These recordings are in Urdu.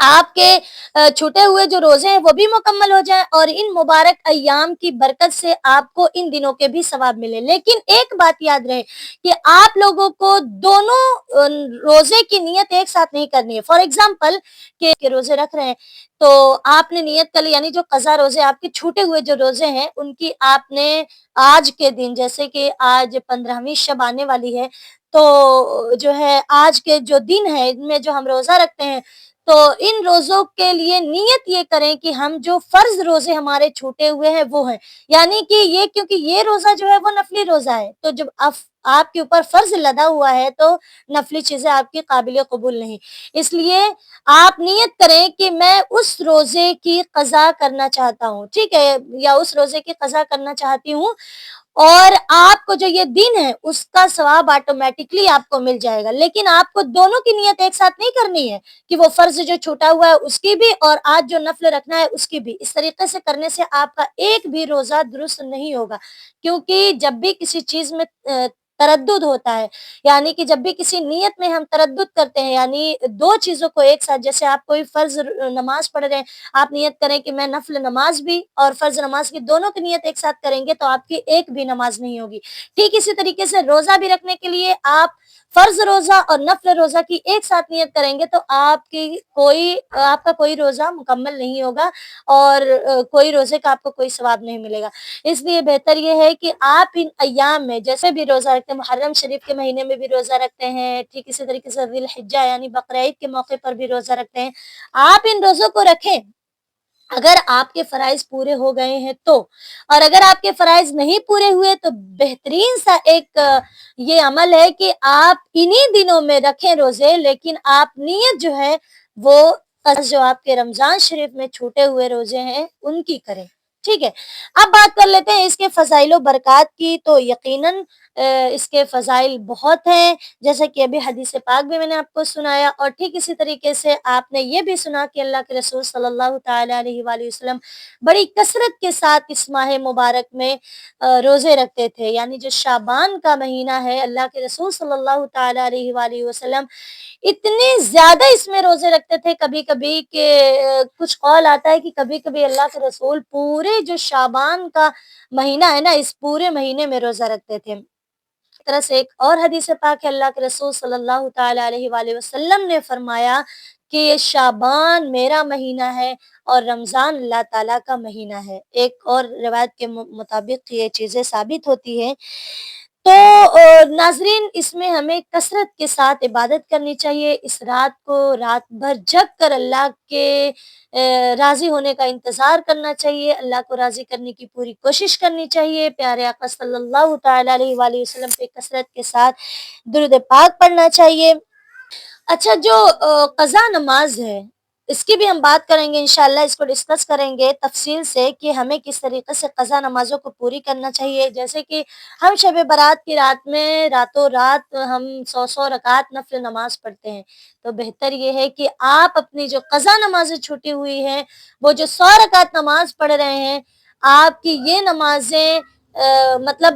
آپ کے چھوٹے ہوئے جو روزے ہیں وہ بھی مکمل ہو جائیں اور ان مبارک ایام کی برکت سے آپ کو ان دنوں کے بھی ثواب ملے. لیکن ایک بات یاد رہے کہ آپ لوگوں کو دونوں روزے کی نیت ایک ساتھ نہیں کرنی ہے. فار ایگزامپل کہ روزے رکھ رہے ہیں تو آپ نے نیت کر لی، یعنی جو قضا روزے آپ کے چھوٹے ہوئے جو روزے ہیں ان کی آپ نے آج کے دن، جیسے کہ آج 15ویں شب آنے والی ہے، تو جو ہے آج کے جو دن ہے ان میں جو ہم روزہ رکھتے ہیں تو ان روزوں کے لیے نیت یہ کریں کہ ہم جو فرض روزے ہمارے چھوٹے ہوئے ہیں وہ ہیں، یعنی کہ یہ کیونکہ یہ روزہ جو ہے وہ نفلی روزہ ہے، تو جب آپ کے اوپر فرض لدا ہوا ہے تو نفلی چیزیں آپ کی قابل قبول نہیں. اس لیے آپ نیت کریں کہ میں اس روزے کی قضا کرنا چاہتا ہوں، ٹھیک ہے، یا اس روزے کی قضا کرنا چاہتی ہوں، اور آپ کو جو یہ دن ہے اس کا ثواب آٹومیٹکلی آپ کو مل جائے گا. لیکن آپ کو دونوں کی نیت ایک ساتھ نہیں کرنی ہے کہ وہ فرض جو چھوٹا ہوا ہے اس کی بھی اور آج جو نفل رکھنا ہے اس کی بھی. اس طریقے سے کرنے سے آپ کا ایک بھی روزہ درست نہیں ہوگا، کیونکہ جب بھی کسی چیز میں تردد ہوتا ہے، یعنی کہ جب بھی کسی نیت میں ہم تردد کرتے ہیں، یعنی دو چیزوں کو ایک ساتھ، جیسے آپ کوئی فرض نماز پڑھ رہے ہیں، آپ نیت کریں کہ میں نفل نماز بھی اور فرض نماز کی دونوں کی نیت ایک ساتھ کریں گے تو آپ کی ایک بھی نماز نہیں ہوگی. ٹھیک اسی طریقے سے روزہ بھی رکھنے کے لیے آپ فرض روزہ اور نفل روزہ کی ایک ساتھ نیت کریں گے تو آپ کا کوئی روزہ مکمل نہیں ہوگا اور کوئی روزے کا آپ کو کوئی ثواب نہیں ملے گا. اس لیے بہتر یہ ہے کہ آپ ان ایام میں جیسے بھی روزہ رکھتے ہیں، محرم شریف کے مہینے میں بھی روزہ رکھتے ہیں، ٹھیک اسی طریقے سے ذی الحجہ یعنی بقرعید کے موقع پر بھی روزہ رکھتے ہیں، آپ ان روزوں کو رکھیں اگر آپ کے فرائض پورے ہو گئے ہیں تو. اور اگر آپ کے فرائض نہیں پورے ہوئے تو بہترین سا ایک یہ عمل ہے کہ آپ انہی دنوں میں رکھیں روزے، لیکن آپ نیت جو ہے وہ جو آپ کے رمضان شریف میں چھوٹے ہوئے روزے ہیں ان کی کریں. ٹھیک ہے، اب بات کر لیتے ہیں اس کے فضائل و برکات کی. تو یقیناً اس کے فضائل بہت ہیں، جیسا کہ ابھی حدیث پاک بھی میں نے آپ کو سنایا، اور ٹھیک اسی طریقے سے آپ نے یہ بھی سنا کہ اللہ کے رسول صلی اللہ تعالی علیہ وآلہ وسلم بڑی کثرت کے ساتھ اس ماہ مبارک میں روزے رکھتے تھے. یعنی جو شعبان کا مہینہ ہے، اللہ کے رسول صلی اللہ تعالی علیہ وآلہ وسلم اتنے زیادہ اس میں روزے رکھتے تھے کبھی کبھی کہ کچھ قول آتا ہے کہ کبھی کبھی اللہ کے رسول پورے جو شعبان کا مہینہ ہے نا اس پورے مہینے میں روزہ رکھتے تھے. طرح سے ایک اور حدیث پاک ہے، اللہ کے رسول صلی اللہ تعالی علیہ وآلہ وسلم نے فرمایا کہ یہ شعبان میرا مہینہ ہے اور رمضان اللہ تعالیٰ کا مہینہ ہے. ایک اور روایت کے مطابق یہ چیزیں ثابت ہوتی ہیں. تو ناظرین، اس میں ہمیں کثرت کے ساتھ عبادت کرنی چاہیے. اس رات کو رات بھر جگ کر اللہ کے راضی ہونے کا انتظار کرنا چاہیے، اللہ کو راضی کرنے کی پوری کوشش کرنی چاہیے، پیارے آقا صلی اللہ تعالی علیہ وآلہ وسلم پہ کثرت کے ساتھ درود پاک پڑھنا چاہیے. اچھا، جو قضا نماز ہے اس کی بھی ہم بات کریں گے انشاءاللہ، اس کو ڈسکس کریں گے تفصیل سے کہ ہمیں کس طریقے سے قضا نمازوں کو پوری کرنا چاہیے. جیسے کہ ہم شب برات کی رات میں راتوں رات ہم 100 رکعت نفل نماز پڑھتے ہیں، تو بہتر یہ ہے کہ آپ اپنی جو قضا نمازیں چھوٹی ہوئی ہیں، وہ جو 100 رکعت نماز پڑھ رہے ہیں، آپ کی یہ نمازیں مطلب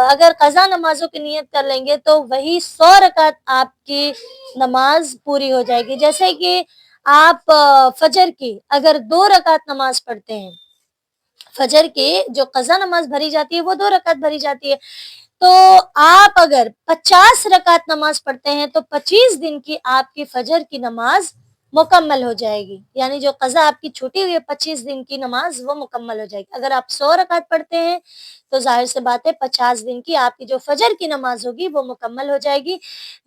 اگر قضا نمازوں کی نیت کر لیں گے تو وہی 100 رکعت آپ کی نماز پوری ہو جائے گی. جیسے کہ آپ فجر کی اگر 2 رکعت نماز پڑھتے ہیں، فجر کی جو قضا نماز بھری جاتی ہے وہ 2 رکعت بھری جاتی ہے، تو آپ اگر 50 رکعت نماز پڑھتے ہیں تو 25 دن کی آپ کی فجر کی نماز مکمل ہو جائے گی. یعنی جو قضا آپ کی چھوٹی ہوئی ہے 25 دن کی نماز وہ مکمل ہو جائے گی. اگر آپ 100 رکعت پڑھتے ہیں تو ظاہر سے بات ہے 50 دن کی آپ کی جو فجر کی نماز ہوگی وہ مکمل ہو جائے گی.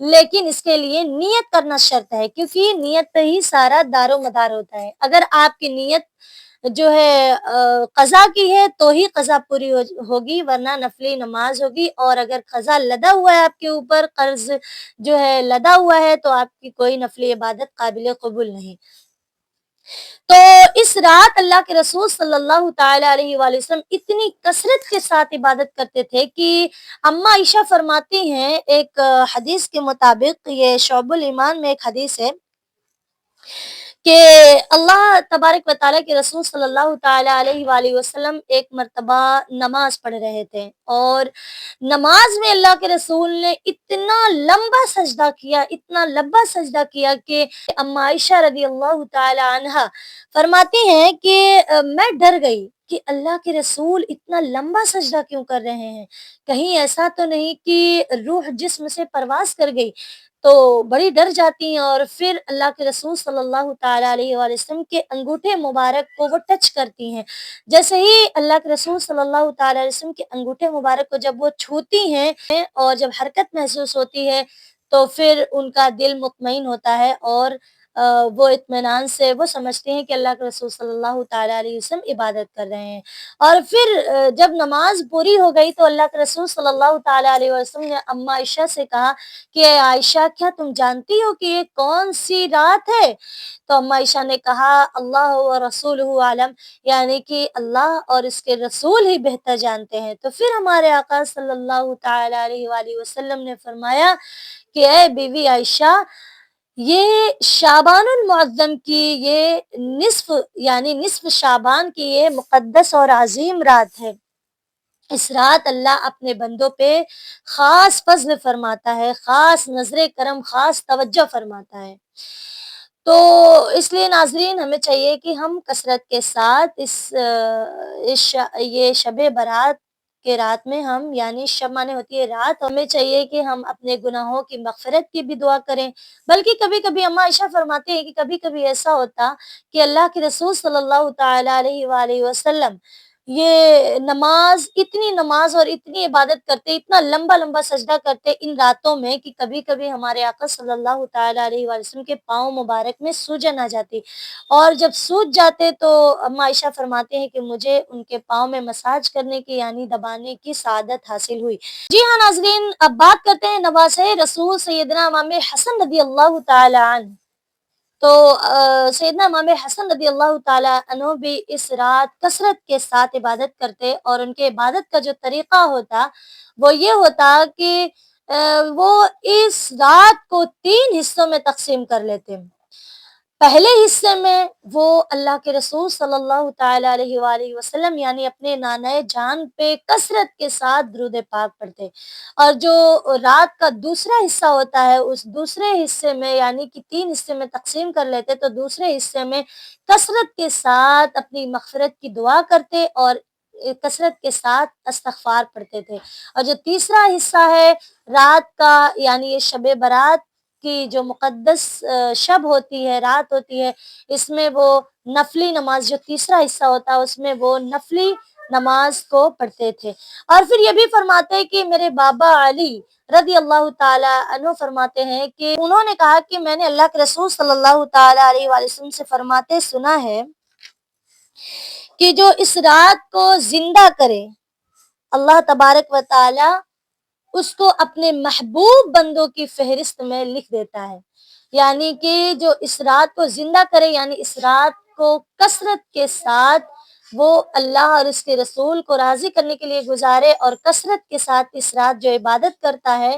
لیکن اس کے لیے نیت کرنا شرط ہے، کیونکہ نیت پہ ہی سارا دار و مدار ہوتا ہے. اگر آپ کی نیت جو ہے قضا کی ہے تو ہی قضا پوری ہوگی، ورنہ نفلی نماز ہوگی. اور اگر قضا لدا ہوا ہے آپ کے اوپر، قرض جو ہے لدا ہوا ہے، تو آپ کی کوئی نفلی عبادت قابل قبول نہیں. تو اس رات اللہ کے رسول صلی اللہ تعالی علیہ وآلہ وسلم اتنی کثرت کے ساتھ عبادت کرتے تھے کہ اما عائشہ فرماتی ہیں ایک حدیث کے مطابق، یہ شعب الایمان میں ایک حدیث ہے کہ اللہ تبارک و تعالیٰ کے رسول صلی اللہ تعالیٰ علیہ وآلہ وسلم ایک مرتبہ نماز پڑھ رہے تھے، اور نماز میں اللہ کے رسول نے اتنا لمبا سجدہ کیا، اتنا لمبا سجدہ کیا کہ اما عائشہ رضی اللہ تعالیٰ عنہا فرماتی ہیں کہ میں ڈر گئی کہ اللہ کے رسول اتنا لمبا سجدہ کیوں کر رہے ہیں، کہیں ایسا تو نہیں کہ روح جسم سے پرواز کر گئی، تو بڑی ڈر جاتی ہیں، اور پھر اللہ کے رسول صلی اللہ تعالیٰ علیہ وآلہ وسلم کے انگوٹھے مبارک کو وہ ٹچ کرتی ہیں۔ جیسے ہی اللہ کے رسول صلی اللہ تعالیٰ علیہ وسلم کے انگوٹھے مبارک کو جب وہ چھوتی ہیں اور جب حرکت محسوس ہوتی ہے تو پھر ان کا دل مطمئن ہوتا ہے، اور وہ اطمینان سے وہ سمجھتے ہیں کہ اللہ کے رسول صلی اللہ تعالیٰ علیہ وسلم عبادت کر رہے ہیں۔ اور پھر جب نماز پوری ہو گئی تو اللہ کے رسول صلی اللہ تعالیٰ علیہ وسلم نے اما عائشہ سے کہا کہ اے عائشہ، کیا تم جانتی ہو کہ یہ کون سی رات ہے؟ تو اما عائشہ نے کہا اللہ و رسولہ عالم، یعنی کہ اللہ اور اس کے رسول ہی بہتر جانتے ہیں۔ تو پھر ہمارے آقا صلی اللہ تعالیٰ علیہ وآلہ وسلم نے فرمایا کہ اے بیوی عائشہ، یہ شعبان المعظم کی یہ نصف، یعنی نصف شعبان کی یہ مقدس اور عظیم رات ہے۔ اس رات اللہ اپنے بندوں پہ خاص فضل فرماتا ہے، خاص نظر کرم، خاص توجہ فرماتا ہے۔ تو اس لیے ناظرین ہمیں چاہیے کہ ہم کثرت کے ساتھ یہ شب برات کے رات میں ہم، یعنی شب مانے ہوتی ہے رات، ہمیں چاہیے کہ ہم اپنے گناہوں کی مغفرت کی بھی دعا کریں۔ بلکہ کبھی کبھی اما عائشہ فرماتے ہیں کہ کبھی کبھی ایسا ہوتا کہ اللہ کے رسول صلی اللہ تعالیٰ علیہ وآلہ وسلم یہ اتنی نماز اور اتنی عبادت کرتے، اتنا لمبا لمبا سجدہ کرتے ان راتوں میں کہ کبھی کبھی ہمارے آقا صلی اللہ تعالیٰ علیہ وآلہ وسلم کے پاؤں مبارک میں سوجن آ جاتی، اور جب سوج جاتے تو اما عائشہ فرماتے ہیں کہ مجھے ان کے پاؤں میں مساج کرنے کی، یعنی دبانے کی سعادت حاصل ہوئی۔ جی ہاں ناظرین، اب بات کرتے ہیں نواسہ رسول سیدنا امام حسن رضی اللہ تعالیٰ عنہ۔ تو سیدنا امام حسن رضی اللہ تعالیٰ عنہ بھی اس رات کثرت کے ساتھ عبادت کرتے، اور ان کے عبادت کا جو طریقہ ہوتا وہ یہ ہوتا کہ وہ اس رات کو 3 حصوں میں تقسیم کر لیتے۔ پہلے حصے میں وہ اللہ کے رسول صلی اللہ تعالیٰ علیہ وآلہ وسلم یعنی اپنے نانائے جان پہ کثرت کے ساتھ درود پاک پڑھتے، اور جو رات کا دوسرا حصہ ہوتا ہے اس دوسرے حصے میں، یعنی کہ 3 حصے میں تقسیم کر لیتے، تو دوسرے حصے میں کثرت کے ساتھ اپنی مغفرت کی دعا کرتے اور کثرت کے ساتھ استغفار پڑھتے تھے۔ اور جو تیسرا حصہ ہے رات کا، یعنی یہ شب برات کی جو مقدس شب ہوتی ہے، رات ہوتی ہے، اس میں وہ نفلی نماز، جو تیسرا حصہ ہوتا ہے اس میں وہ نفلی نماز کو پڑھتے تھے۔ اور پھر یہ بھی فرماتے ہیں کہ میرے بابا علی رضی اللہ تعالیٰ عنہ فرماتے ہیں کہ انہوں نے کہا کہ میں نے اللہ کے رسول صلی اللہ تعالیٰ علیہ وآلہ وسلم سے فرماتے سنا ہے کہ جو اس رات کو زندہ کرے اللہ تبارک و تعالیٰ اس کو اپنے محبوب بندوں کی فہرست میں لکھ دیتا ہے، یعنی کہ جو اس رات کو زندہ کرے، یعنی اس رات کو کثرت کے ساتھ وہ اللہ اور اس کے رسول کو راضی کرنے کے لیے گزارے، اور کثرت کے ساتھ اس رات جو عبادت کرتا ہے،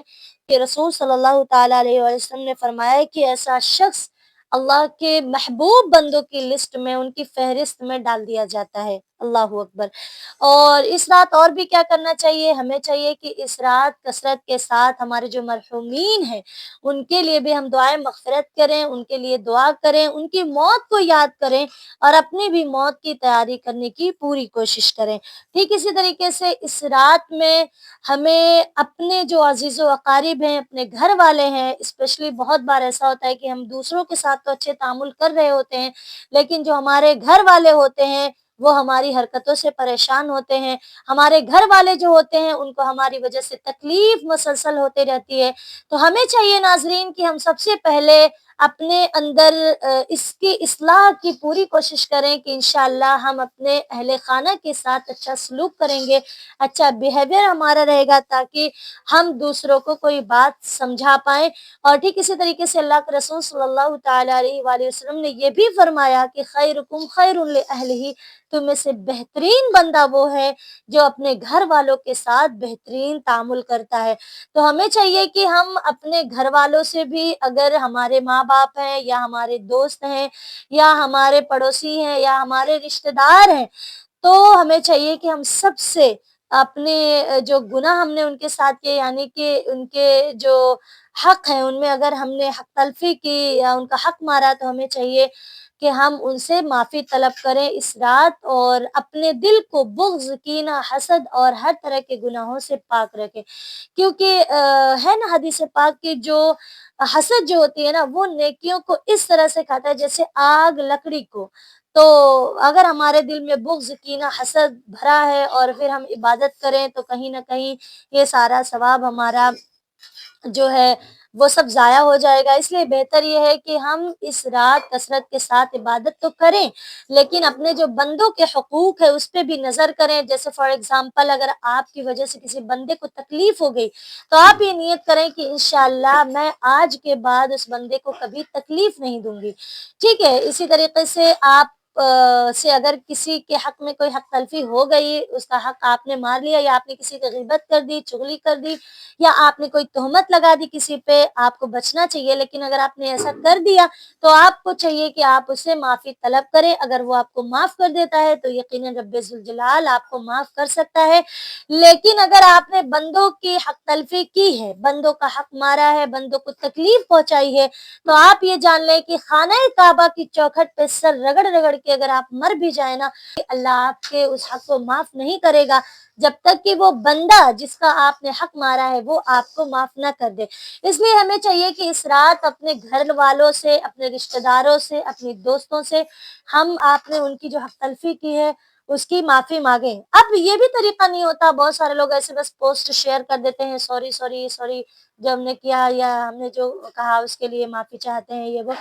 کہ رسول صلی اللہ تعالیٰ علیہ وسلم نے فرمایا ہے کہ ایسا شخص اللہ کے محبوب بندوں کی لسٹ میں، ان کی فہرست میں ڈال دیا جاتا ہے۔ اللہ اکبر۔ اور اس رات اور بھی کیا کرنا چاہیے؟ ہمیں چاہیے کہ اس رات کثرت کے ساتھ ہمارے جو مرحومین ہیں ان کے لیے بھی ہم دعائیں مغفرت کریں، ان کے لیے دعا کریں، ان کی موت کو یاد کریں، اور اپنی بھی موت کی تیاری کرنے کی پوری کوشش کریں۔ ٹھیک اسی طریقے سے اس رات میں ہمیں اپنے جو عزیز و اقارب ہیں، اپنے گھر والے ہیں، اسپیشلی بہت بار ایسا ہوتا ہے کہ ہم دوسروں کے ساتھ تو اچھے تعامل کر رہے ہوتے ہیں، لیکن جو ہمارے گھر والے ہوتے ہیں وہ ہماری حرکتوں سے پریشان ہوتے ہیں، ہمارے گھر والے جو ہوتے ہیں ان کو ہماری وجہ سے تکلیف مسلسل ہوتے رہتی ہے۔ تو ہمیں چاہیے ناظرین کہ ہم سب سے پہلے اپنے اندر اس کی اصلاح کی پوری کوشش کریں کہ انشاءاللہ ہم اپنے اہل خانہ کے ساتھ اچھا سلوک کریں گے، اچھا بیہیویئر ہمارا رہے گا، تاکہ ہم دوسروں کو کوئی بات سمجھا پائیں۔ اور ٹھیک اسی طریقے سے اللہ کے رسول صلی اللہ تعالیٰ علیہ وآلہ وسلم نے یہ بھی فرمایا کہ خیرکم خیر لأہلہ، تم میں سے بہترین بندہ وہ ہے جو اپنے گھر والوں کے ساتھ بہترین تعامل کرتا ہے۔ تو ہمیں چاہیے کہ ہم اپنے گھر والوں سے بھی، اگر ہمارے ماں ماں باپ ہیں یا ہمارے دوست ہیں یا ہمارے پڑوسی ہیں یا ہمارے رشتہ دار ہیں، تو ہمیں چاہیے کہ ہم سب سے اپنے جو گناہ ہم نے ان کے ساتھ کیے، یعنی کہ ان کے جو حق ہیں ان میں اگر ہم نے حق تلفی کی یا ان کا حق مارا، تو ہمیں چاہیے کہ ہم ان سے معافی طلب کریں اس رات، اور اپنے دل کو بغض، کینہ، حسد اور ہر طرح کے گناہوں سے پاک رکھیں، کیونکہ ہے نا حدیث پاک کی جو حسد جو ہوتی ہے نا، وہ نیکیوں کو اس طرح سے کھاتا ہے جیسے آگ لکڑی کو. تو اگر ہمارے دل میں بغض، کینہ، حسد بھرا ہے اور پھر ہم عبادت کریں، تو کہیں نہ کہیں یہ سارا ثواب ہمارا جو ہے وہ سب ضائع ہو جائے گا. اس لیے بہتر یہ ہے کہ ہم اس رات کثرت کے ساتھ عبادت تو کریں، لیکن اپنے جو بندوں کے حقوق ہے اس پہ بھی نظر کریں. جیسے فار ایگزامپل اگر آپ کی وجہ سے کسی بندے کو تکلیف ہو گئی، تو آپ یہ نیت کریں کہ انشاءاللہ میں آج کے بعد اس بندے کو کبھی تکلیف نہیں دوں گی. ٹھیک ہے، اسی طریقے سے آپ سے اگر کسی کے حق میں کوئی حق تلفی ہو گئی، اس کا حق آپ نے مار لیا، یا آپ نے کسی کی غیبت کر دی، چغلی کر دی، یا آپ نے کوئی تہمت لگا دی کسی پہ، آپ کو بچنا چاہیے. لیکن اگر آپ نے ایسا کر دیا تو آپ کو چاہیے کہ آپ اسے معافی طلب کریں. اگر وہ آپ کو معاف کر دیتا ہے تو یقیناً رب ذوالجلال آپ کو معاف کر سکتا ہے. لیکن اگر آپ نے بندوں کی حق تلفی کی ہے، بندوں کا حق مارا ہے، بندوں کو تکلیف پہنچائی ہے، تو آپ یہ جان لیں کہ خانہ کعبہ کی چوکھٹ پہ سر رگڑ رگڑ کے اگر آپ مر بھی جائیں نا، اللہ آپ کے اس حق کو معاف نہیں کرے گا جب تک کہ وہ بندہ جس کا آپ نے حق مارا ہے وہ آپ کو معاف نہ کر دے. اس لیے ہمیں چاہیے کہ اس رات اپنے گھر والوں سے، اپنے رشتہ داروں سے، اپنی دوستوں سے ہم آپ نے ان کی جو حق تلفی کی ہے اس کی معافی مانگیں. اب یہ بھی طریقہ نہیں ہوتا، بہت سارے لوگ ایسے بس پوسٹ شیئر کر دیتے ہیں، سوری سوری سوری جو ہم نے کیا یا ہم نے جو کہا اس کے لیے معافی چاہتے ہیں، یہ وہ.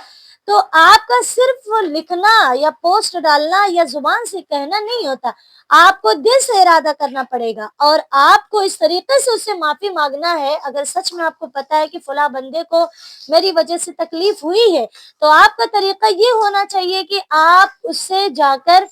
تو آپ کا صرف لکھنا یا پوسٹ ڈالنا یا زبان سے کہنا نہیں ہوتا، آپ کو دل سے ارادہ کرنا پڑے گا اور آپ کو اس طریقے سے اس سے معافی مانگنا ہے. اگر سچ میں آپ کو پتا ہے کہ فلاں بندے کو میری وجہ سے تکلیف ہوئی ہے، تو آپ کا طریقہ یہ ہونا چاہیے کہ آپ اس سے جا کر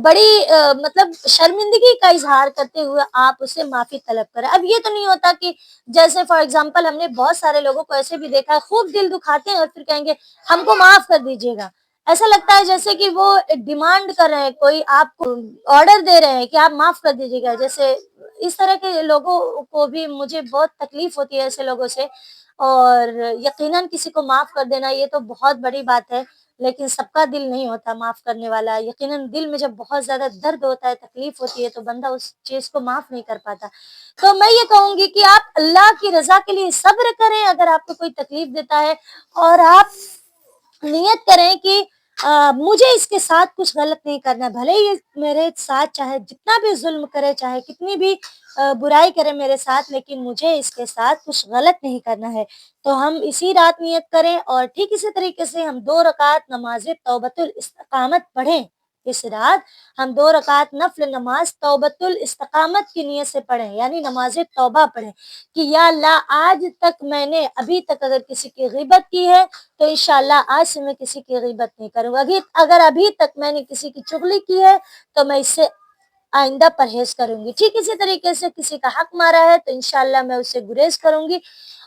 بڑی مطلب شرمندگی کا اظہار کرتے ہوئے آپ اسے معافی طلب کریں. اب یہ تو نہیں ہوتا کہ جیسے فار ایگزامپل ہم نے بہت سارے لوگوں کو ایسے بھی دیکھا ہے، خوب دل دکھاتے ہیں اور پھر کہیں گے ہم کو معاف کر دیجیے گا. ایسا لگتا ہے جیسے کہ وہ ڈیمانڈ کر رہے ہیں، کوئی آپ کو آرڈر دے رہے ہیں کہ آپ معاف کر دیجیے گا. جیسے اس طرح کے لوگوں کو بھی مجھے بہت تکلیف ہوتی ہے ایسے لوگوں سے. اور یقیناً کسی کو معاف کر دینا یہ تو بہت بڑی بات ہے، لیکن سب کا دل نہیں ہوتا معاف کرنے والا. یقیناً دل میں جب بہت زیادہ درد ہوتا ہے، تکلیف ہوتی ہے، تو بندہ اس چیز کو معاف نہیں کر پاتا. تو میں یہ کہوں گی کہ آپ اللہ کی رضا کے لیے صبر کریں اگر آپ کو کوئی تکلیف دیتا ہے، اور آپ نیت کریں کہ مجھے اس کے ساتھ کچھ غلط نہیں کرنا، بھلے یہ میرے ساتھ چاہے جتنا بھی ظلم کرے، چاہے کتنی بھی برائی کرے میرے ساتھ، لیکن مجھے اس کے ساتھ کچھ غلط نہیں کرنا ہے. تو ہم اسی رات نیت کریں، اور ٹھیک اسی طریقے سے ہم 2 رکعت نماز توبۃ الاستقامت پڑھیں. اس رات ہم 2 رکعت نفل نماز توبۃ الاستقامت کی نیت سے پڑھیں، یعنی نماز توبہ پڑھیں کہ یا اللہ آج تک میں نے ابھی تک اگر کسی کی غیبت کی ہے تو انشاءاللہ آج سے میں کسی کی غیبت نہیں کروں گا. اگر ابھی تک میں نے کسی کی چغلی کی ہے تو میں اس سے آئندہ پرہیز کروں گی. ٹھیک اسی طریقے سے کسی کا حق مارا ہے تو انشاءاللہ میں اس سے گریز کروں گی.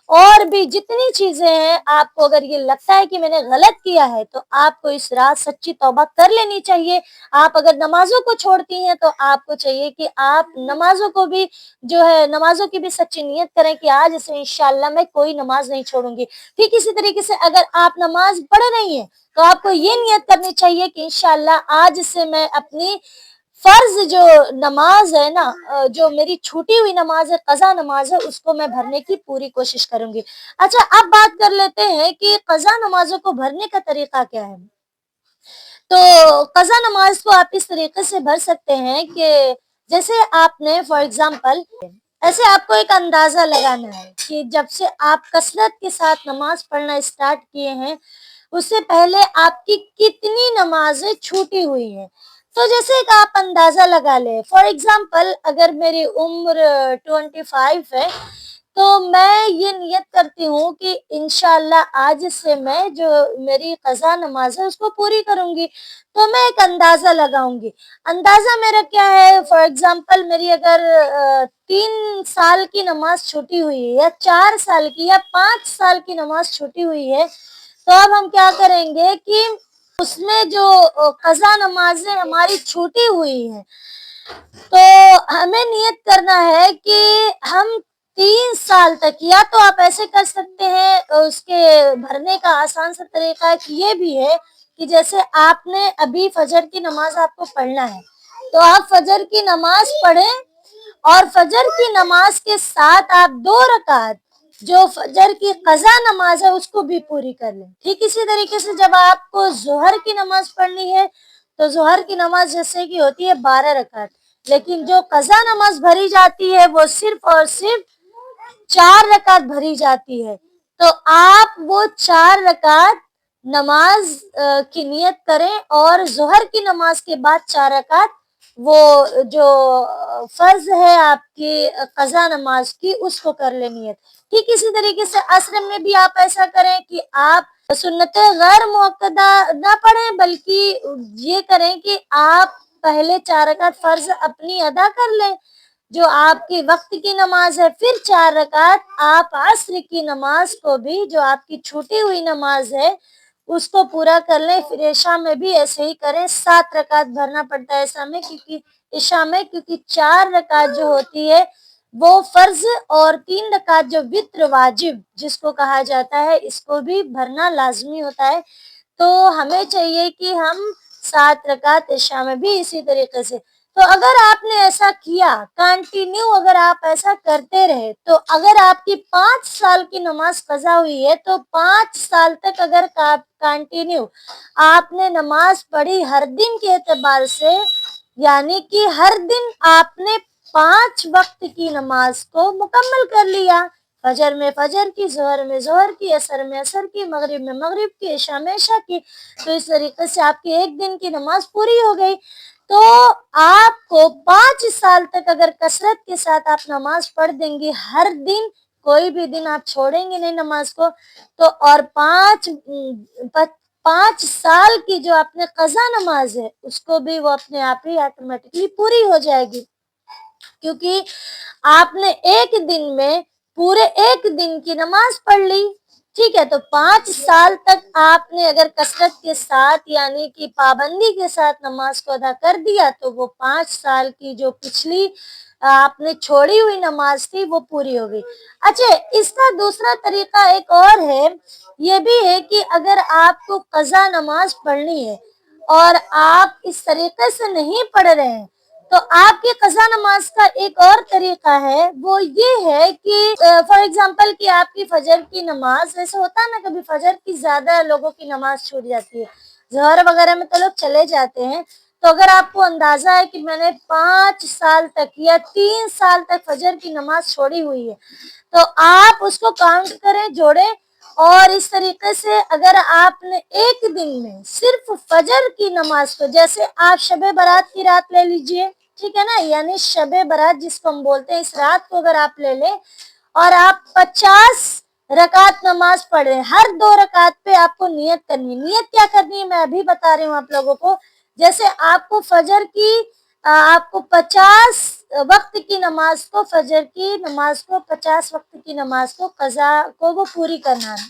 اور بھی جتنی چیزیں ہیں، آپ کو اگر یہ لگتا ہے کہ میں نے غلط کیا ہے تو آپ کو اس رات سچی توبہ کر لینی چاہیے. آپ اگر نمازوں کو چھوڑتی ہیں تو آپ کو چاہیے کہ آپ نمازوں کو بھی جو ہے نمازوں کی بھی سچی نیت کریں کہ آج سے انشاءاللہ میں کوئی نماز نہیں چھوڑوں گی. ٹھیک اسی طریقے سے اگر آپ نماز پڑھ رہی ہیں تو آپ کو یہ نیت کرنی چاہیے کہ انشاءاللہ آج سے میں اپنی فرض جو نماز ہے نا، جو میری چھوٹی ہوئی نماز ہے، قضا نماز ہے، اس کو میں بھرنے کی پوری کوشش کروں گی. اچھا، اب بات کر لیتے ہیں کہ قضا نمازوں کو بھرنے کا طریقہ کیا ہے. تو قضا نماز کو آپ اس طریقے سے بھر سکتے ہیں کہ جیسے آپ نے فار ایگزامپل ایسے آپ کو ایک اندازہ لگانا ہے کہ جب سے آپ کثرت کے ساتھ نماز پڑھنا اسٹارٹ کیے ہیں، اس سے پہلے آپ کی کتنی نمازیں چھوٹی ہوئی ہیں. تو جیسے کہ آپ اندازہ لگا لیں، فار ایگزامپل اگر میری عمر 25 ہے تو میں یہ نیت کرتی ہوں کہ انشاءاللہ آج سے میں جو میری قضا نماز ہے اس کو پوری کروں گی. تو میں ایک اندازہ لگاؤں گی. اندازہ میرا کیا ہے، فار ایگزامپل میری اگر 3 سال کی نماز چھوٹی ہوئی ہے یا 4 سال کی یا 5 سال کی نماز چھوٹی ہوئی ہے، تو اب ہم کیا کریں گے کہ اس میں جو قضا نمازیں ہماری چھوٹی ہوئی ہیں تو ہمیں نیت کرنا ہے کہ ہم 3 سال تک، یا تو آپ ایسے کر سکتے ہیں، اس کے بھرنے کا آسان سا طریقہ یہ بھی ہے کہ جیسے آپ نے ابھی فجر کی نماز آپ کو پڑھنا ہے تو آپ فجر کی نماز پڑھیں اور فجر کی نماز کے ساتھ آپ 2 رکعت جو فجر کی قضا نماز ہے اس کو بھی پوری کر لیں. ٹھیک اسی طریقے سے جب آپ کو ظہر کی نماز پڑھنی ہے تو ظہر کی نماز جیسے کہ ہوتی ہے 12 رکعت، لیکن جو قضا نماز بھری جاتی ہے وہ صرف اور صرف 4 رکعت بھری جاتی ہے. تو آپ وہ 4 رکعت نماز کی نیت کریں اور ظہر کی نماز کے بعد 4 رکعت وہ جو فرض ہے آپ کی قضا نماز کی اس کو کر لیں نیت. ٹھیک اسی طریقے سے عصر میں بھی آپ ایسا کریں کہ آپ سنت غیر مؤکدہ نہ پڑھیں، بلکہ یہ کریں کہ آپ پہلے 4 رکعت فرض اپنی ادا کر لیں جو آپ کی وقت کی نماز ہے، پھر 4 رکعت آپ عصر کی نماز کو بھی جو آپ کی چھوٹی ہوئی نماز ہے اس کو پورا کر لیں. پھر عشاء میں بھی ایسے ہی کریں، 7 رکعت بھرنا پڑتا ہے عشاء میں کیونکہ 4 رکعت جو ہوتی ہے وہ فرض اور 3 رکعت جو وتر واجب جس کو کہا جاتا ہے اس کو بھی بھرنا لازمی ہوتا ہے. تو ہمیں چاہیے کہ ہم 7 رکعت عشاء میں بھی اسی طریقے سے. تو اگر آپ نے ایسا کیا کنٹینیو، اگر آپ ایسا کرتے رہے تو اگر آپ کی 5 سال کی نماز قضا ہوئی ہے تو 5 سال تک اگر کنٹینیو آپ نے نماز پڑھی ہر دن کے اعتبار سے، یعنی کہ ہر دن آپ نے 5 وقت کی نماز کو مکمل کر لیا، فجر میں فجر کی، ظہر میں ظہر کی، عصر میں عصر کی، مغرب میں مغرب کی، عشاء میں عشاء کی، تو اس طریقے سے آپ کی ایک دن کی نماز پوری ہو گئی. تو آپ کو 5 سال تک اگر کثرت کے ساتھ آپ نماز پڑھ دیں گی ہر دن، کوئی بھی دن آپ چھوڑیں گے نہیں نماز کو، تو اور 5 سال کی جو اپنے قضا نماز ہے اس کو بھی وہ اپنے آپ ہی آٹومیٹکلی پوری ہو جائے گی، کیونکہ آپ نے ایک دن میں پورے ایک دن کی نماز پڑھ لی. ٹھیک ہے، تو 5 سال تک آپ نے اگر کثرت کے ساتھ یعنی کہ پابندی کے ساتھ نماز کو ادا کر دیا تو وہ 5 سال کی جو پچھلی آپ نے چھوڑی ہوئی نماز تھی وہ پوری ہو گئی. اچھا، اس کا دوسرا طریقہ ایک اور ہے، یہ بھی ہے کہ اگر آپ کو قضا نماز پڑھنی ہے اور آپ اس طریقے سے نہیں پڑھ رہے ہیں تو آپ کی قضا نماز کا ایک اور طریقہ ہے، وہ یہ ہے کہ فار ایگزامپل کہ آپ کی فجر کی نماز، ایسا ہوتا ہے نا کبھی فجر کی زیادہ لوگوں کی نماز چھوٹ جاتی ہے، ظہر وغیرہ میں تو لوگ چلے جاتے ہیں، تو اگر آپ کو اندازہ ہے کہ میں نے 5 سال تک یا 3 سال تک فجر کی نماز چھوڑی ہوئی ہے تو آپ اس کو کاؤنٹ کریں، جوڑیں، اور اس طریقے سے اگر آپ نے ایک دن میں صرف فجر کی نماز کو، جیسے آپ شب برات کی رات لے لیجئے، ٹھیک ہے نا، یعنی شب برات جس کو ہم بولتے ہیں، اس رات کو اگر آپ لے لیں اور آپ 50 رکعت نماز پڑھ رہے ہیں، ہر 2 رکعت پہ آپ کو نیت کرنی ہے. نیت کیا کرنی ہے میں ابھی بتا رہی ہوں آپ لوگوں کو. جیسے آپ کو فجر کی آپ کو 50 وقت کی نماز کو، فجر کی نماز کو، 50 وقت کی نماز کو، قضا کو وہ پوری کرنا ہے،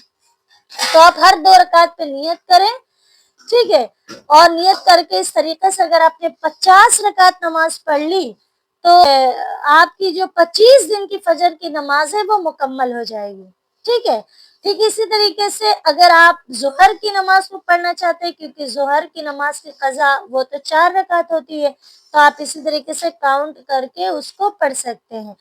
تو آپ ہر 2 رکعت پہ نیت کریں. ٹھیک ہے، اور نیت کر کے اس طریقے سے اگر آپ نے 50 رکعت نماز پڑھ لی تو آپ کی جو 25 دن کی فجر کی نماز ہے وہ مکمل ہو جائے گی. ٹھیک ہے، ٹھیک اسی طریقے سے اگر آپ ظہر کی نماز کو پڑھنا چاہتے ہیں، کیونکہ ظہر کی نماز کی قضا وہ تو 4 رکعت ہوتی ہے، تو آپ اسی طریقے سے کاؤنٹ کر کے اس کو پڑھ سکتے ہیں.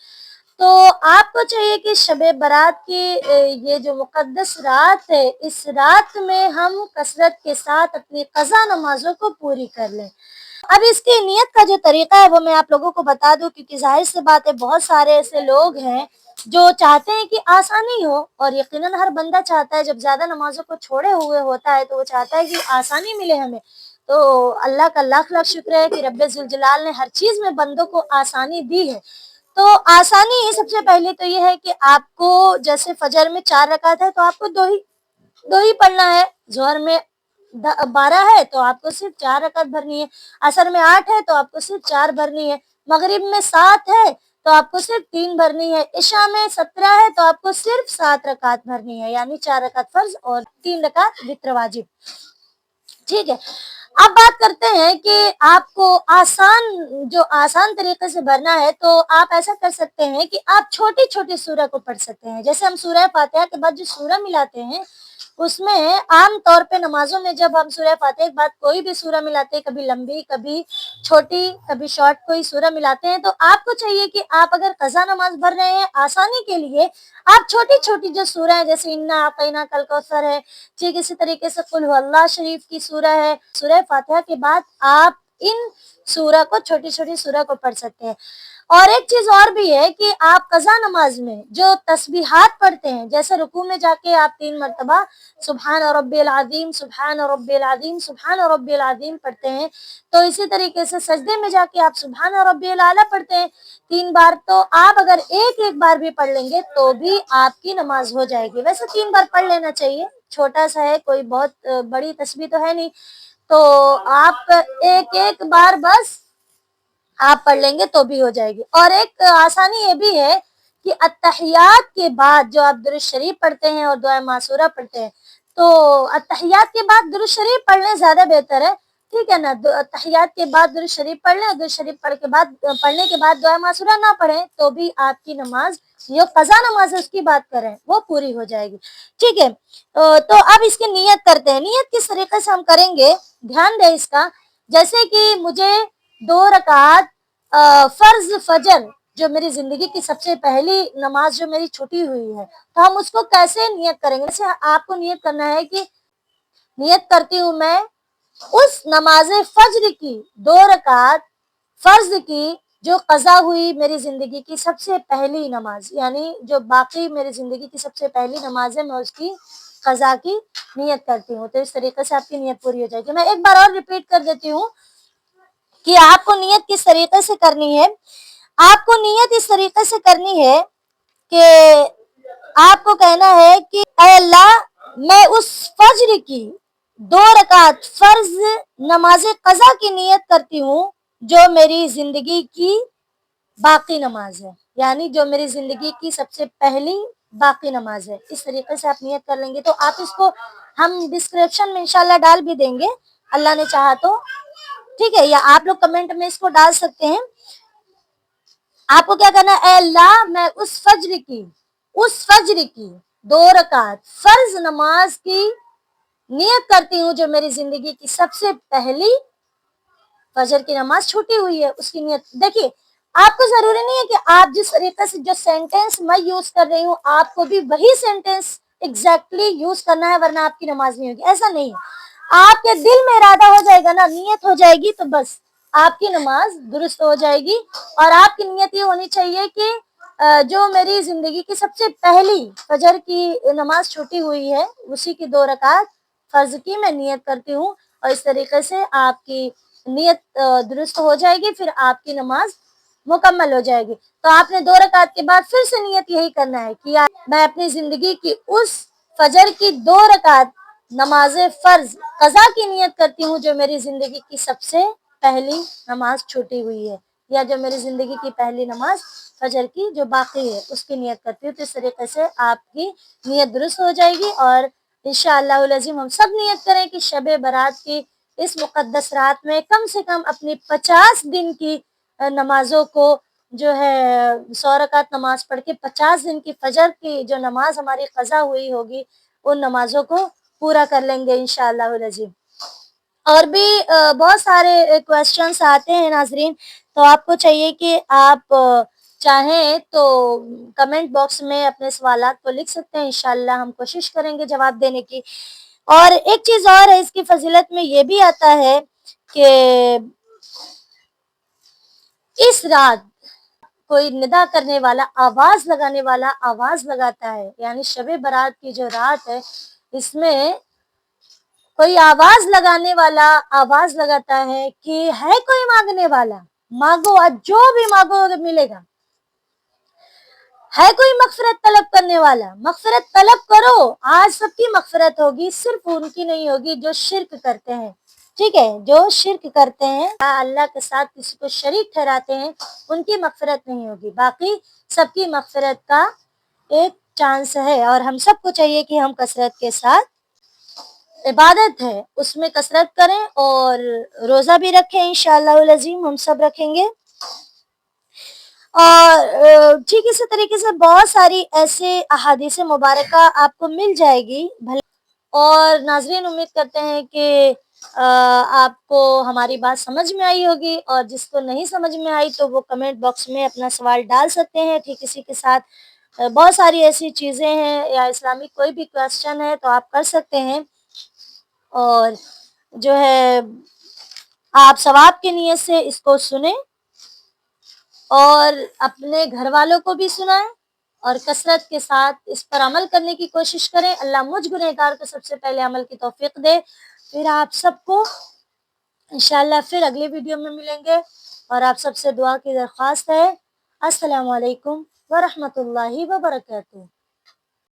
تو آپ کو چاہیے کہ شب برات کی یہ جو مقدس رات ہے، اس رات میں ہم کثرت کے ساتھ اپنی قضا نمازوں کو پوری کر لیں. اب اس کی نیت کا جو طریقہ ہے وہ میں آپ لوگوں کو بتا دوں، کیونکہ ظاہر سی بات ہے بہت سارے ایسے لوگ ہیں جو چاہتے ہیں کہ آسانی ہو، اور یقیناً ہر بندہ چاہتا ہے جب زیادہ نمازوں کو چھوڑے ہوئے ہوتا ہے تو وہ چاہتا ہے کہ آسانی ملے ہمیں. تو اللہ کا لاکھ لاکھ شکر ہے کہ رب ذوالجلال نے ہر چیز میں بندوں کو آسانی دی ہے. تو آسانی سب سے پہلے تو یہ ہے کہ آپ کو جیسے فجر میں 4 رکعت ہے تو آپ کو دو ہی پڑھنا ہے، ظہر میں 12 ہے تو آپ کو صرف 4 رکعت بھرنی ہے، عصر میں 8 ہے تو آپ کو صرف 4 بھرنی ہے، مغرب میں 7 ہے تو آپ کو صرف 3 بھرنی ہے، عشاء میں 17 ہے تو آپ کو صرف 7 رکعت بھرنی ہے، یعنی 4 رکعت فرض اور 3 رکعت وتر واجب. ٹھیک ہے. اب بات کرتے ہیں کہ آپ کو آسان طریقے سے بھرنا ہے تو آپ ایسا کر سکتے ہیں کہ آپ چھوٹی چھوٹی سورہ کو پڑھ سکتے ہیں. جیسے ہم سورہ فاتحہ کے بعد جو سورہ ملاتے ہیں اس میں عام طور پہ نمازوں میں جب ہم سورہ فاتحہ کے بعد کوئی بھی سورہ ملاتے ہیں، کبھی لمبی کبھی چھوٹی کبھی شارٹ کوئی سورہ ملاتے ہیں، تو آپ کو چاہیے کہ آپ اگر قضا نماز بھر رہے ہیں آسانی کے لیے آپ چھوٹی چھوٹی جو سورہ ہیں جیسے انا اعطیناک الکوثر ہے، ٹھیک اسی طریقے سے قل هو اللہ شریف کی سورہ ہے، سورہ فاتحہ کے بعد آپ ان سورہ کو چھوٹی چھوٹی سورہ کو پڑھ سکتے ہیں. اور ایک چیز اور بھی ہے کہ آپ قضا نماز میں جو تسبیحات پڑھتے ہیں، جیسے رکوع میں جا کے آپ 3 مرتبہ سبحان ربی العظیم سبحان ربی العظیم سبحان ربی العظیم پڑھتے ہیں، تو اسی طریقے سے سجدے میں جا کے آپ سبحان ربی الاعلیٰ پڑھتے ہیں 3 بار. تو آپ اگر ایک بار بھی پڑھ لیں گے تو بھی آپ کی نماز ہو جائے گی. ویسے 3 بار پڑھ لینا چاہیے، چھوٹا سا ہے، کوئی بہت بڑی تسبیح تو ہے نہیں، تو آپ ایک بار بس آپ پڑھ لیں گے تو بھی ہو جائے گی. اور ایک آسانی یہ بھی ہے کہ اتحیات کے بعد جو آپ درود شریف پڑھتے ہیں اور دعائے معصورہ پڑھتے ہیں، تو اتحیات کے بعد درود شریف پڑھنے زیادہ بہتر ہے، ٹھیک ہے نا. اتحیات کے بعد درود شریف پڑھ لیں، درود شریف پڑھنے کے بعد دعائے معصورہ نہ پڑھیں تو بھی آپ کی نماز جو قضا نماز ہے اس کی بات کریں وہ پوری ہو جائے گی. ٹھیک ہے. تو اب اس کی نیت کرتے ہیں. نیت کس طریقے سے ہم کریں گے، دھیان دیں اس کا. جیسے کہ مجھے 2 رکعت فرض فجر جو میری زندگی کی سب سے پہلی نماز جو میری چھٹی ہوئی ہے، تو ہم اس کو کیسے نیت کریں گے. جیسے آپ کو نیت کرنا ہے کہ نیت کرتی ہوں میں اس نماز فجر کی 2 رکعت فرض کی جو قضا ہوئی میری زندگی کی سب سے پہلی نماز، یعنی جو باقی میری زندگی کی سب سے پہلی نماز ہے، میں اس کی قضا کی نیت کرتی ہوں. تو اس طریقے سے آپ کی نیت پوری ہو جائے گی. میں ایک بار اور ریپیٹ کر دیتی ہوں کہ آپ کو نیت کس طریقے سے کرنی ہے. آپ کو نیت اس طریقے سے کرنی ہے کہ آپ کو کہنا ہے کہ اے اللہ میں اس فجر کی 2 رکعت فرض نماز قضا کی نیت کرتی ہوں جو میری زندگی کی باقی نماز ہے، یعنی جو میری زندگی کی سب سے پہلی باقی نماز ہے. اس طریقے سے آپ نیت کر لیں گے تو آپ اس کو ہم ڈسکرپشن میں انشاءاللہ ڈال بھی دیں گے اللہ نے چاہا تو، ٹھیک ہے، یا آپ لوگ کمنٹ میں اس کو ڈال سکتے ہیں. آپ کو کیا کرنا ہے، اے اللہ میں اس فجر کی 2 رکعت فرض نماز کی نیت کرتی ہوں جو میری زندگی کی سب سے پہلی فجر کی نماز چھوٹی ہوئی ہے اس کی نیت. دیکھیے آپ کو ضروری نہیں ہے کہ آپ جس طریقے سے جو سینٹینس میں یوز کر رہی ہوں آپ کو بھی وہی سینٹینس ایگزیکٹلی یوز کرنا ہے ورنہ آپ کی نماز نہیں ہوگی. ایسا نہیں ہے، آپ کے دل میں ارادہ ہو جائے گا نا، نیت ہو جائے گی تو بس آپ کی نماز درست ہو جائے گی. اور آپ کی نیت یہ ہونی چاہیے کہ جو میری زندگی کی سب سے پہلی فجر کی نماز چھوٹی ہوئی ہے اسی کی 2 رکعت فرض کی میں نیت کرتی ہوں. اور اس طریقے سے آپ کی نیت درست ہو جائے گی، پھر آپ کی نماز مکمل ہو جائے گی. تو آپ نے 2 رکعت کے بعد پھر سے نیت یہی کرنا ہے کہ میں اپنی زندگی کی اس فجر کی 2 رکعت نماز فرض قضا کی نیت کرتی ہوں جو میری زندگی کی سب سے پہلی نماز چھوٹی ہوئی ہے، یا جو میری زندگی کی پہلی نماز فجر کی جو باقی ہے اس کی نیت کرتی ہوں. تو اس طریقے سے آپ کی نیت درست ہو جائے گی. اور انشاءاللہ العظیم ہم سب نیت کریں کہ شب برات کی اس مقدس رات میں کم سے کم اپنی 50 دن کی نمازوں کو جو ہے 100 رکعت نماز پڑھ کے 50 دن کی فجر کی جو نماز ہماری قضا ہوئی ہوگی ان نمازوں کو پورا کر لیں گے انشاءاللہ العظیم. اور بھی بہت سارے کویسچنس آتے ہیں ناظرین، تو آپ کو چاہیے کہ آپ چاہیں تو کمنٹ باکس میں اپنے سوالات کو لکھ سکتے ہیں، انشاءاللہ ہم کوشش کریں گے جواب دینے کی. اور ایک چیز اور ہے اس کی فضیلت میں یہ بھی آتا ہے کہ اس رات کوئی ندا کرنے والا آواز لگانے والا آواز لگاتا ہے، یعنی شب برات کی جو رات ہے اس میں کوئی آواز لگانے والا آواز لگاتا ہے کہ ہے کوئی مانگنے والا، مانگو، جو بھی مانگو ملے گا. ہے کوئی مغفرت طلب کرنے والا؟ مغفرت طلب کرو، آج سب کی مغفرت ہوگی، صرف ان کی نہیں ہوگی جو شرک کرتے ہیں، ٹھیک ہے، جو شرک کرتے ہیں، اللہ کے ساتھ کسی کو شریک ٹھہراتے ہیں، ان کی مغفرت نہیں ہوگی، باقی سب کی مغفرت کا ایک چانس ہے۔ اور ہم سب کو چاہیے کہ ہم کثرت کے ساتھ، عبادت ہے اس میں کثرت کریں، اور روزہ بھی رکھیں، انشاءاللہ العظیم ہم سب رکھیں گے۔ اور ٹھیک اسی طریقے سے بہت ساری ایسے احادیث مبارکہ آپ کو مل جائے گی۔ اور ناظرین امید کرتے ہیں کہ آپ کو ہماری بات سمجھ میں آئی ہوگی، اور جس کو نہیں سمجھ میں آئی تو وہ کمنٹ باکس میں اپنا سوال ڈال سکتے ہیں۔ ٹھیک اسی کے ساتھ بہت ساری ایسی چیزیں ہیں، یا اسلامک کوئی بھی کویسچن ہے تو آپ کر سکتے ہیں، اور جو ہے آپ ثواب کی نیت سے اس کو سنیں، اور اپنے گھر والوں کو بھی سنائیں، اور کثرت کے ساتھ اس پر عمل کرنے کی کوشش کریں۔ اللہ مجھ گنہگار کو سب سے پہلے عمل کی توفیق دے۔ پھر آپ سب کو انشاءاللہ پھر اگلی ویڈیو میں ملیں گے، اور آپ سب سے دعا کی درخواست ہے۔ السلام علیکم ورحمۃ اللہ وبرکاتہ۔